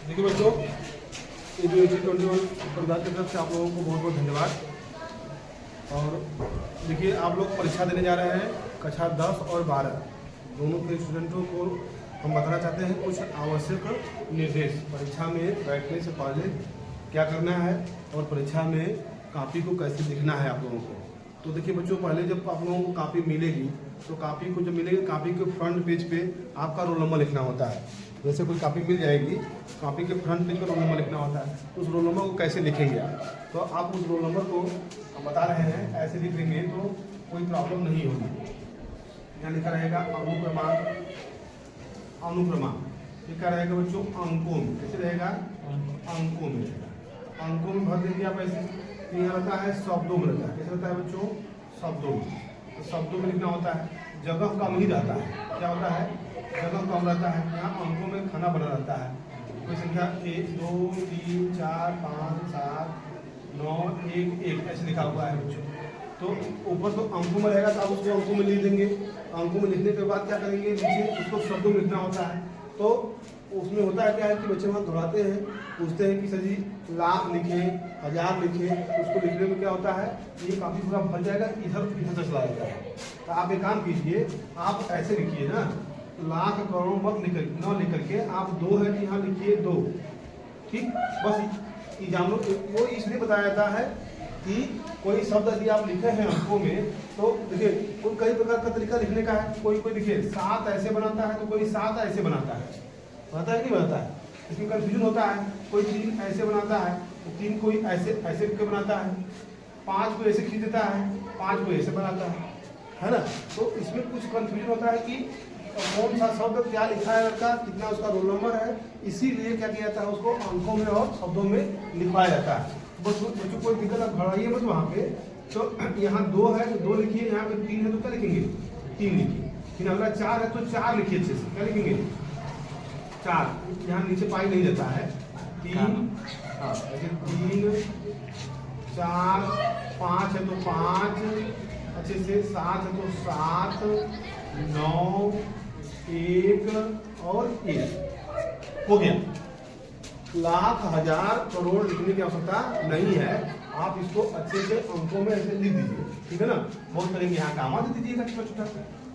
देखिए बच्चों, ये जो AG21 परिवार की तरफ से आप लोगों को बहुत बहुत धन्यवाद। और देखिए, आप लोग परीक्षा देने जा रहे हैं कक्षा 10 और 12 दोनों के स्टूडेंटों को हम बताना चाहते हैं कुछ आवश्यक निर्देश। परीक्षा में बैठने से पहले क्या करना है और परीक्षा में कॉपी को कैसे लिखना है आप लोगों को। तो देखिए बच्चों, पहले जब आप लोगों को कॉपी मिलेगी तो कॉपी को जब मिलेगी, कॉपी के फ्रंट पेज पे आपका रोल नंबर लिखना होता है। जैसे कोई कॉपी मिल जाएगी, कॉपी के फ्रंट पेज पर रोल नंबर लिखना होता है। तो उस रोल नंबर को कैसे लिखेंगे आप, तो आप उस रोल नंबर को हम बता रहे हैं, ऐसे लिख देंगे तो कोई प्रॉब्लम नहीं होगी। यहाँ लिखा रहेगा अनुक्रमांक, अनुक्रमांक लिखा रहेगा बच्चों अंकों में। कैसे रहेगा? अंकों में रहेगा। अंकों में भर देंगे आप ऐसे। तो यहाँ रहता है शब्दों में रहता है। कैसे रहता है बच्चों? शब्दों में। तो शब्दों में लिखना होता है, जगह कम ही रहता है। क्या होता है? जगह कम रहता है। यहाँ अंकों में खाना बना रहता है। कोई संख्या 1 2 3 4 5 7 9 1 1 ऐसे लिखा हुआ है बच्चों। तो ऊपर तो अंकों में रहेगा तो आप उसको अंकों में लिख देंगे। अंकों में लिखने के बाद क्या करेंगे, नीचे उसको शब्दों में लिखना होता है। तो उसमें होता है क्या है कि बच्चे वहाँ दोहराते हैं, पूछते हैं कि सर जी लाख लिखे, 1000 लिखे। उसको लिखने में क्या होता है, ये काफ़ी पूरा भर जाएगा, इधर इधर से चला जाता है। तो आप एक काम कीजिए, आप ऐसे लिखिए ना, लाख करोड़ मत न लिख करके आप 2 है कि यहाँ लिखिए 2। ठीक, बस एग्जाम वो इसलिए बताया जाता है कि कोई शब्द यदि आप लिखे हैं अंकों में तो देखिए कई प्रकार का तरीका लिखने का है। कोई कोई देखिए 7 ऐसे बनाता है, तो कोई 7 ऐसे बनाता है कि नहीं बनाता है। इसमें कंफ्यूजन होता है। कोई 3 ऐसे बनाता है, तो 3 कोई ऐसे ऐसे करके बनाता है, 5 को ऐसे खींच देता है, 5 को ऐसे बनाता है ना। तो इसमें कुछ कंफ्यूजन होता है कि कौन सा शब्द क्या लिखा है लड़का, कितना उसका रोल नंबर है। इसीलिए क्या किया जाता है, उसको अंकों में और शब्दों में लिखवाया जाता है। बस बच्चों कोई दिक्कत आप घबराइए मत वहाँ पे। तो यहाँ 2 है तो 2 लिखिए, यहाँ पे 3 है तो क्या लिखेंगे? 3 लिखिए। फिर अगला 4 है तो 4 लिखिए अच्छे से। क्या लिखेंगे? 4। यहाँ नीचे पाई नहीं रहता है। 3 3 4 5 है तो 5 अच्छे से, 7 है तो 7 9 1 और 1 हो गया। लाख 1000 करोड़ लिखने की आवश्यकता नहीं है। आप इसको अच्छे से अंकों में ऐसे लिख दीजिए, ठीक है ना। बहुत करेंगे, यहाँ कामा दे दीजिएगा छोटा छोटा,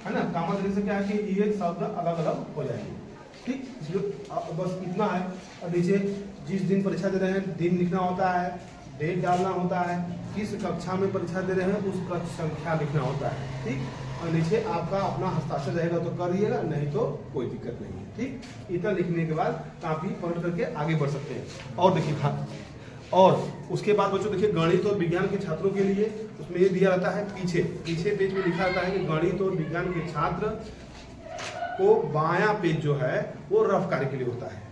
है ना। कामा देने से क्या है कि ये शब्द अलग अलग हो जाएंगे। ठीक, इसलिए बस इतना है। और नीचे जिस दिन परीक्षा दे रहे हैं दिन लिखना होता है, डेट डालना होता है, किस कक्षा में परीक्षा दे रहे हैं उस कक्षा संख्या लिखना होता है। ठीक, और नीचे आपका अपना हस्ताक्षर रहेगा तो करिएगा, नहीं तो कोई दिक्कत नहीं है। ठीक, इतना लिखने के बाद काफी पलट करके आगे बढ़ सकते हैं। और देखिए और उसके बाद बच्चों देखिए, गणित और विज्ञान के छात्रों के लिए उसमें ये दिया रहता है, पीछे पेज में लिखा रहता है कि गणित और विज्ञान के छात्र को बायां पेज जो है वो रफ कार्य के लिए होता है,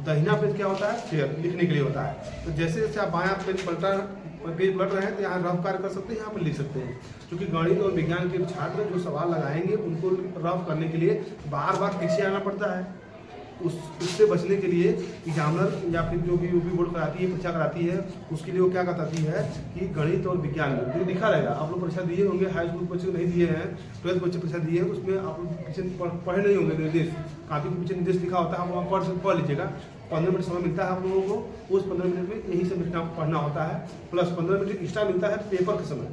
दाहिना पेज क्या होता है, फेयर लिखने के लिए होता है। तो जैसे जैसे आप बायां पेज पलट रहे हैं तो यहाँ रफ कार्य कर सकते हैं, यहाँ पर लिख सकते हैं। क्योंकि गणित और विज्ञान के छात्र जो सवाल लगाएंगे उनको रफ करने के लिए बार बार पीछे आना पड़ता है। उससे बचने के लिए एग्जामिनर या फिर जो भी यूपी बोर्ड कराती है, परीक्षा कराती है, उसके लिए वो क्या बताती है कि गणित और विज्ञान में जो लिखा रहेगा, आप लोग परीक्षा दिए होंगे, हाई स्कूल बच्चे नहीं दिए हैं, 12th बच्चे परीक्षा दिए हैं, उसमें आप लोग पीछे पढ़े नहीं होंगे निर्देश, काफी के पीछे निर्देश लिखा होता है, आप वहाँ पढ़ लीजिएगा। 15 मिनट समय मिलता है आप लोगों को, उस 15 मिनट में यही सब लिखना पढ़ना होता है। प्लस 15 मिनट एक्स्ट्रा मिलता है पेपर के समय।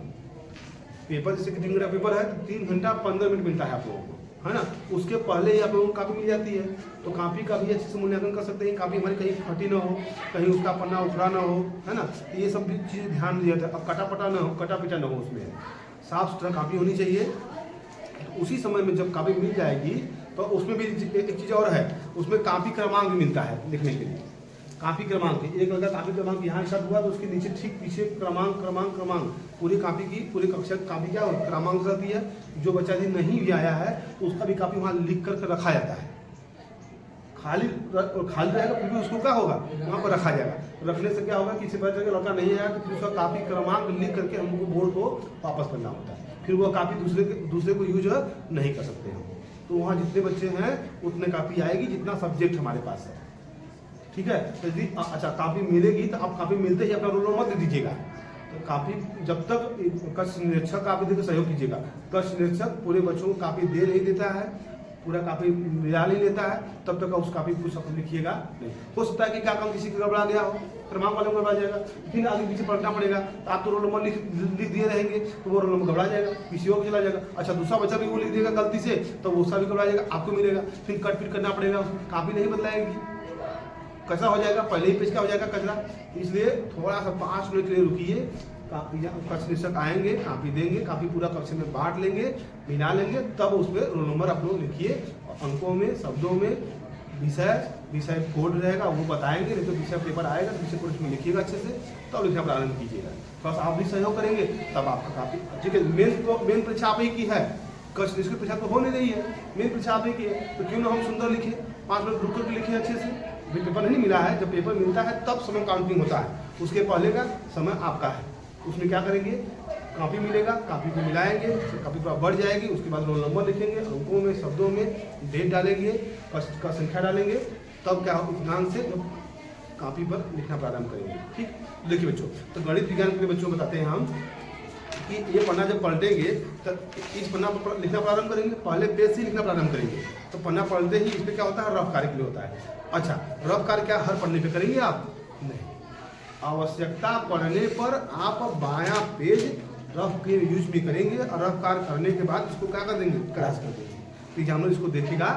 पेपर जैसे कि 3 घंटा पेपर है तो 3 घंटा 15 मिनट मिलता है आप लोगों को, है ना। उसके पहले ही आप लोगों को कापी मिल जाती है, तो कापी का भी अच्छे से मूल्यांकन कर सकते हैं। कापी हमारी कहीं फटी ना हो, कहीं उसका पन्ना उखड़ा ना हो, है ना। तो ये सब भी चीज़ ध्यान दिया जाता है। अब कटा पटा ना हो, कटा पिटा ना हो, उसमें साफ सुथरा कापी होनी चाहिए। तो उसी समय में जब कापी मिल जाएगी तो उसमें भी एक चीज़ और है, उसमें कापी क्रमांक भी मिलता है लिखने के लिए। कापी क्रमांक, एक अगर कापी क्रमांक यहाँ स्टार्ट हुआ तो उसके नीचे ठीक पीछे क्रमांक पूरी कापी की, पूरी कक्षा कापी क्या क्रमांक रहती है। जो बच्चा यदि नहीं भी आया है तो उसका भी कापी वहाँ लिख करके रखा जाता है। खाली रहेगा फिर भी उसको क्या होगा, वहाँ पर रखा जाएगा। रखने से क्या होगा कि किसी बच्चे का लड़का नहीं आया तो फिर उसका कापी क्रमांक लिख करके हमको बोर्ड को वापस करना होता है। फिर वो कापी दूसरे को यूज नहीं कर सकते हम। तो वहाँ जितने बच्चे हैं उतने कापी आएगी जितना सब्जेक्ट हमारे पास है। ठीक है, तो यदि अच्छा कापी मिलेगी तो आप कापी मिलते ही अपना रोल नंबर दे दीजिएगा। तो कापी जब तक कक्ष निरीक्षक कापी देकर सहयोग कीजिएगा। कक्ष निरीक्षक पूरे बच्चों को कापी दे नहीं देता है, पूरा कॉपी मिला नहीं लेता है तब तक उस कॉपी को सब लिखिएगा नहीं। हो सकता है कि क्या काम किसी का गड़बड़ा गया हो, क्रमांक वाले में गड़बड़ा जाएगा, फिर आगे पीछे पलटना पड़ेगा, तो आप तो रोल नंबर लिख दिए रहेंगे तो वो रोल नंबर घबरा जाएगा, किसी और को चला जाएगा। अच्छा दूसरा बच्चा भी वो लिख देगा गलती से तो वो भी घबरा जाएगा, आपको मिलेगा, फिर कट फिट करना पड़ेगा, कॉपी नहीं बदलाएगी, कचरा हो जाएगा, पहले ही पेज का हो जाएगा कचरा। इसलिए थोड़ा सा 5 मिनट के लिए रुकिए, कक्ष निरीक्षक आएंगे, कापी देंगे, कापी पूरा कक्ष में बांट लेंगे, मिला लेंगे, तब उसमें रोल नंबर आप लोग लिखिए, अंकों में, शब्दों में, विषय कोड रहेगा वो बताएंगे, नहीं तो विषय पेपर आएगा तो विषय कोड में लिखिएगा अच्छे से, तब लिखना प्रारंभ कीजिएगा। बस आप भी सहयोग करेंगे तब आपका काफी ठीक है। मेन परीक्षा आप ही की है, कक्ष निरीक्षक परीक्षा तो हो नहीं रही है, मेन परीक्षा आप ही की है, तो क्यों ना हम सुंदर लिखे, 5 मिनट रुक कर लिखे अच्छे से। अभी पेपर नहीं मिला है, जब पेपर मिलता है तब समय काउंटिंग होता है, उसके पहले का समय आपका है। उसमें क्या करेंगे, कॉपी मिलेगा, कॉपी को मिलाएंगे, कॉपी पर बढ़ जाएगी, उसके बाद रोल नंबर लिखेंगे, अंकों में, शब्दों में, डेट डालेंगे, कष्ट का संख्या डालेंगे, तब क्या ध्यान से कॉपी पर लिखना प्रारंभ करेंगे। ठीक, देखिए बच्चों, तो गणित विज्ञान के बच्चों बताते हैं हम कि ये पन्ना जब पलटेंगे तो इस पन्ना पर लिखना प्रारंभ करेंगे, पहले पेज से लिखना प्रारंभ करेंगे, तो पन्ना पलटते ही इसमें क्या होता है, रफ कार्य के लिए होता है। अच्छा, रफ कार्य क्या हर पन्ने पे करेंगे आप? नहीं, आवश्यकता पड़ने पर आप बायां पेज रफ के यूज भी करेंगे, और रफ कार्य करने के बाद इसको क्या कर देंगे, क्रॉस कर देंगे, एग्जामिनर इसको देखेगा,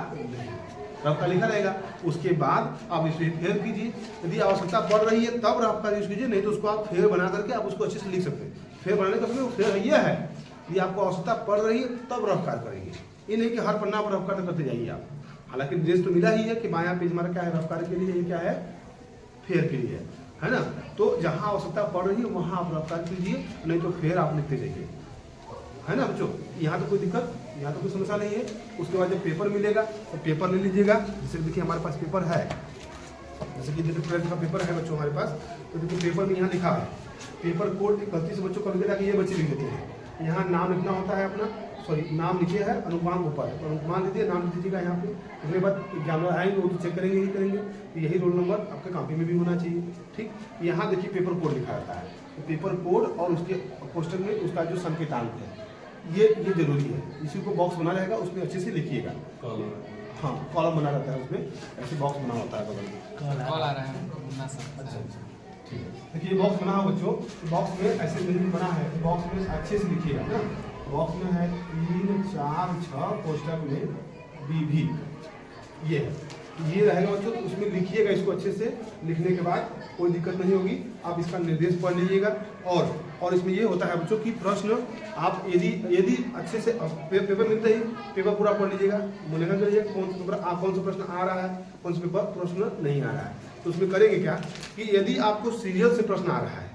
रफ का लिखा रहेगा, उसके बाद आप इसे फेर कीजिए, यदि आवश्यकता पड़ रही है तब रफ का यूज कीजिए, नहीं तो उसको आप फेर बना करके आप उसको अच्छे से लिख सकते हैं। फेर बनाने का समय फेर यह है, यदि आपको आवश्यकता पड़ रही है तब रफ कार्य करेंगे, ये नहीं कि हर पन्ना पर रफ कार्य करते जाइए आप। हालांकि निर्देश तो मिला ही है कि बायां पेज हमारा क्या है, रफ कार्य के लिए, ये क्या है, फेर के लिए है ना। तो जहां आवश्यकता पड़ रही है वहां आप रफ कार्य कीजिए, नहीं तो फेर आप लिखते जाइए, है ना बच्चों। यहाँ तो कोई दिक्कत, यहाँ तो कोई समस्या नहीं है। उसके बाद जब पेपर मिलेगा तो पेपर ले लीजिएगा, जैसे देखिए हमारे पास पेपर है, जैसे कि 12th का पेपर है बच्चों हमारे पास, तो देखिए पेपर में यहाँ लिखा है पेपर कोड, गलती से बच्चों को लिखा कि ये बच्चे लिख देते हैं, यहाँ नाम लिखना होता है अपना, सॉरी नाम लिखिए है, अनुमान ऊपर है, तो अनुमान दीजिए, नाम लिख दीजिएगा यहाँ पे। उसके बाद एग्जामिनर आएंगे वो तो चेक करेंगे ही करेंगे, तो यही रोल नंबर आपके कॉपी में भी होना चाहिए। ठीक, यहाँ देखिए पेपर कोड लिखा रहता है, तो पेपर कोड और उसके क्वेश्चन में उसका जो संकेतांक है ये जरूरी है, इसी को बॉक्स बना रहेगा उसमें अच्छे से लिखिएगा। हाँ, कॉलम बना रहता है, उसमें ऐसे बॉक्स बना होता है बगल में, कॉल आ रहा है। अच्छा, ठीक है, देखिए बॉक्स बना हो बच्चों, बॉक्स में ऐसे बिल्कुल बना है, बॉक्स में अच्छे से लिखिएगा ना। बॉक्स में है 3, 4, 6 कोष्टक में BV, ये रहेगा बच्चों, तो उसमें लिखिएगा इसको अच्छे से। लिखने के बाद कोई दिक्कत नहीं होगी, आप इसका निर्देश पढ़ लीजिएगा। और इसमें ये होता है बच्चों कि प्रश्न आप यदि अच्छे से पेपर मिलते ही पेपर पूरा पढ़ लीजिएगा, मूल्यांकन करिए कौन सा प्रश्न आ रहा है, कौन सा पेपर प्रश्न नहीं आ रहा है। तो उसमें करेंगे क्या कि यदि आपको सीरियल से प्रश्न आ रहा है,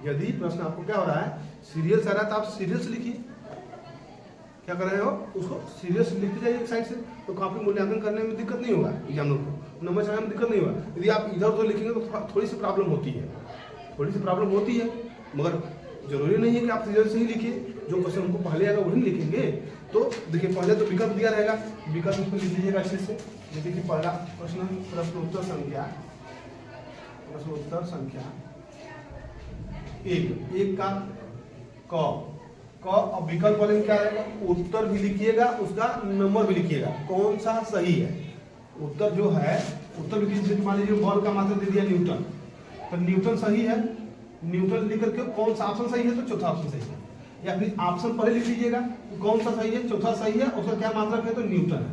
यदि प्रश्न आपको क्या हो रहा है, सीरियल से आ रहा है, तो आप सीरियल से लिखिए, क्या कर रहे हो उसको सीरियल से लिखते जाइए एक साइड से, तो काफी मूल्यांकन करने में दिक्कत नहीं होगा, एग्जामिनर को नंबर चढ़ाने में दिक्कत नहीं होगा। यदि आप इधर उधर लिखेंगे तो थोड़ी सी प्रॉब्लम होती है, मगर जरूरी नहीं है कि आप सीरियल से ही लिखिए, जो क्वेश्चन उनको पहले आएगा वही लिखेंगे। तो देखिए पहले तो विकल्प दिया रहेगा, विकल्प उसको लिख लीजिएगा अच्छे से। जैसे कि पहला प्रश्नोत्तर संख्या 1 का क, अब विकल्प वाले में क्या रहेगा, उत्तर भी लिखिएगा, उसका नंबर भी लिखिएगा, कौन सा सही है। उत्तर जो है, उत्तर भी कीजिए, मान लीजिए बॉल का मात्रा दे दिया न्यूटन, तो न्यूटन सही है, न्यूटन लिख करके कौन सा ऑप्शन सही है, तो चौथा ऑप्शन सही है, या फिर ऑप्शन पहले लिख लीजिएगा कौन सा सही है, चौथा सही है, उसका क्या मात्रक है, तो न्यूटन है।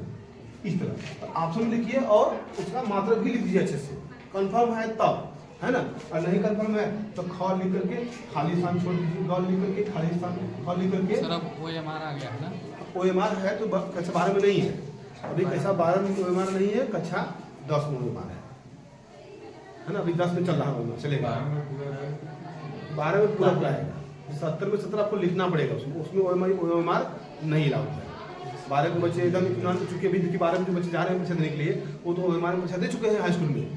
इस तरह तो ऑप्शन लिखिए और उसका मात्रक भी लिख दीजिए अच्छे से, कंफर्म है तब, है ना। और नहीं कंफर्म है तो ख लिख करके खाली स्थान छोड़ दीजिए, ग लिख करके खाली स्थान, ख लिख करके। सर अब OMR आ गया है ना, OMR है तो कक्षा 12 में नहीं है, अभी कक्षा 12 में OMR नहीं है, कक्षा 10 में OMR है ना, अभी 10 में चल रहा है, चलेगा 12 में पूरा आएगा। 70 में 70 आपको लिखना पड़ेगा, उसमें OMR नहीं अलाउड है। 12 के बच्चे एकदम इम्तिहान हो चुके, अभी देखिए 12 में जो बच्चे जा रहे हैं परीक्षा देने के लिए, वो तो OMR में परीक्षा दे चुके हैं हाई स्कूल में,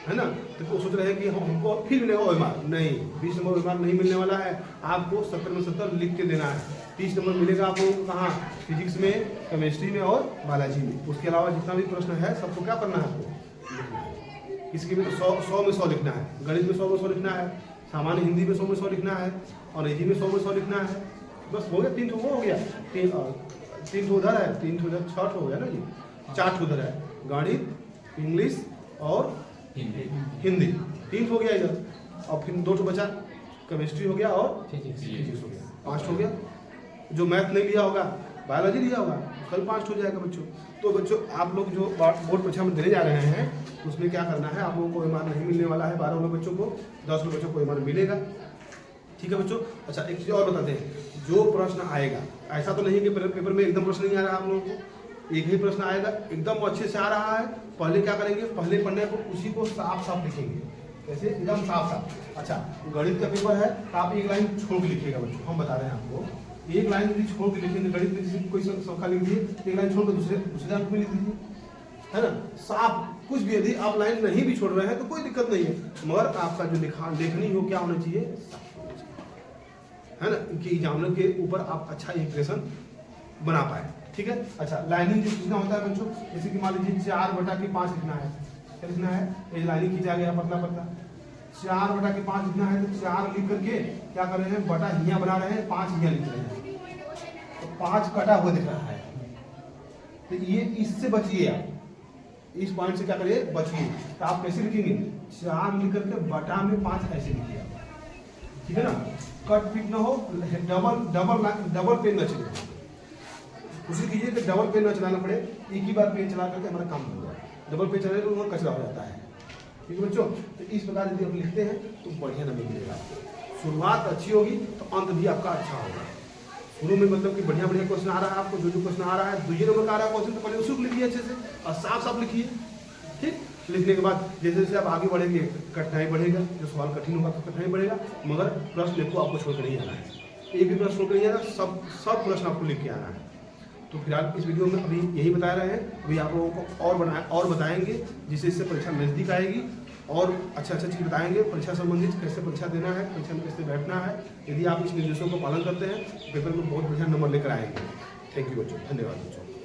है ना। तो वो सोच रहे हैं कि हमको फिर मिलेगा OMR, नहीं, 20 नंबर OMR नहीं मिलने वाला है, आपको 70 में 70 लिख के देना है। 30 नंबर मिलेगा आपको कहाँ, फिजिक्स में, केमिस्ट्री में और बायोलॉजी में। उसके अलावा जितना भी प्रश्न है सबको क्या करना है, आपको लिखना है। किसी के भी तो 100 में 100 लिखना है, गणित में 100 में 100 लिखना है, सामान्य हिंदी में 100 में 100 लिखना है, अंग्रेजी में 100 में 100 लिखना है। बस हो गया, 3 तो वो हो गया, 3 ठो उधर है, 3 ठो उधर, 6 ठो हो गया ना जी, 4 ठो उधर है, गणित, इंग्लिश और हिंदी, 3 हो गया इधर, और फिर 2 ठो बचा, केमिस्ट्री हो गया और फिजिक्स हो गया, 5 हो गया। जो मैथ नहीं लिया होगा, बायोलॉजी लिया होगा, कल 5 हो जाएगा बच्चों। तो बच्चों आप लोग जो बोर्ड परीक्षा में देने जा रहे हैं, उसमें क्या करना है, आप लोगों को OMR नहीं मिलने वाला है 12 बच्चों को, 10 बच्चों को OMR मिलेगा, ठीक है बच्चों। अच्छा एक चीज़ और बताते हैं, जो प्रश्न आएगा, ऐसा तो नहीं कि पेपर में एकदम प्रश्न नहीं आ रहा आप लोगों को, एक ही प्रश्न आएगा, एकदम अच्छे से आ रहा है, पहले क्या करेंगे, पहले पन्ने को उसी को साफ साफ लिखेंगे, कैसे, एकदम साफ साफ। अच्छा गणित का पेपर है तो आप एक लाइन छोड़ के लिखिएगा बच्चों, हम बता रहे हैं आपको, एक लाइन यदि छोड़ के लिखेंगे, गणित में किसी कोई संख्या लिख दीजिए, एक लाइन छोड़ कर दूसरे अंक में लिख दीजिए, है ना, साफ। कुछ भी यदि आप लाइन नहीं भी छोड़ रहे हैं तो कोई दिक्कत नहीं है, मगर आपका जो लेखनी हो क्या होना चाहिए, है ना, कि एग्जामिनर के ऊपर आप अच्छा इंप्रेशन बना पाए, ठीक है। अच्छा लाइनिंग जो लिखना होता है बच्चों, जैसे कि मान लीजिए 4/5 लिखना है, क्या लिखना है, ये लाइनिंग खींचा गया पतला पतला, 4/5 लिखना है, तो 4 लिख करके क्या कर रहे हैं, बटा हिया बना रहे हैं, 5 हिया लिख रहे हैं, तो 5 कटा हुआ दिख रहा है, तो ये इससे बचिए आप, इस पॉइंट से क्या करिए, बचिए। तो आप कैसे लिखेंगे, 4 लिख करके बटा में 5 ऐसे लिखिए, ठीक है ना, कट पिट ना हो, डबल पेन न चले, कोशिश कीजिए कि डबल पेन न चलाना पड़े, एक ही बार पेन चला करके हमारा काम बन जाए, डबल पेन चलाने तो वहाँ कचरा हो जाता है, ठीक है बच्चों। तो इस प्रकार यदि आप लिखते हैं तो बढ़िया नंबर मिलेगा आपको, शुरुआत अच्छी होगी तो अंत भी आपका अच्छा होगा। शुरू में मतलब कि बढ़िया बढ़िया क्वेश्चन आ रहा है आपको, जो क्वेश्चन आ रहा है, 2 नंबर का आ रहा है क्वेश्चन, तो पहले उसी को लिखिए अच्छे से और साफ साफ लिखिए, ठीक। लिखने के बाद जैसे जैसे आप आगे बढ़ेंगे कठिनाई बढ़ेगा, जो सवाल कठिन होगा तो कठिनाई बढ़ेगा, मगर प्रश्न को आपको छोड़कर नहीं आना है, एक भी प्रश्न छोड़कर नहीं आना, सब प्रश्न आपको लिख के आना है। तो फिलहाल इस वीडियो में अभी यही बता रहे हैं, अभी आप लोगों को और बताएंगे, जिससे इससे परीक्षा नज़दीक आएगी, और अच्छा चीज़ बताएंगे परीक्षा संबंधित, कैसे परीक्षा देना है, परीक्षा में कैसे बैठना है। यदि आप इस निर्देशों को पालन करते हैं तो पेपर में बहुत बढ़िया नंबर लेकर आएंगे। थैंक यू बच्चों, धन्यवाद बच्चों।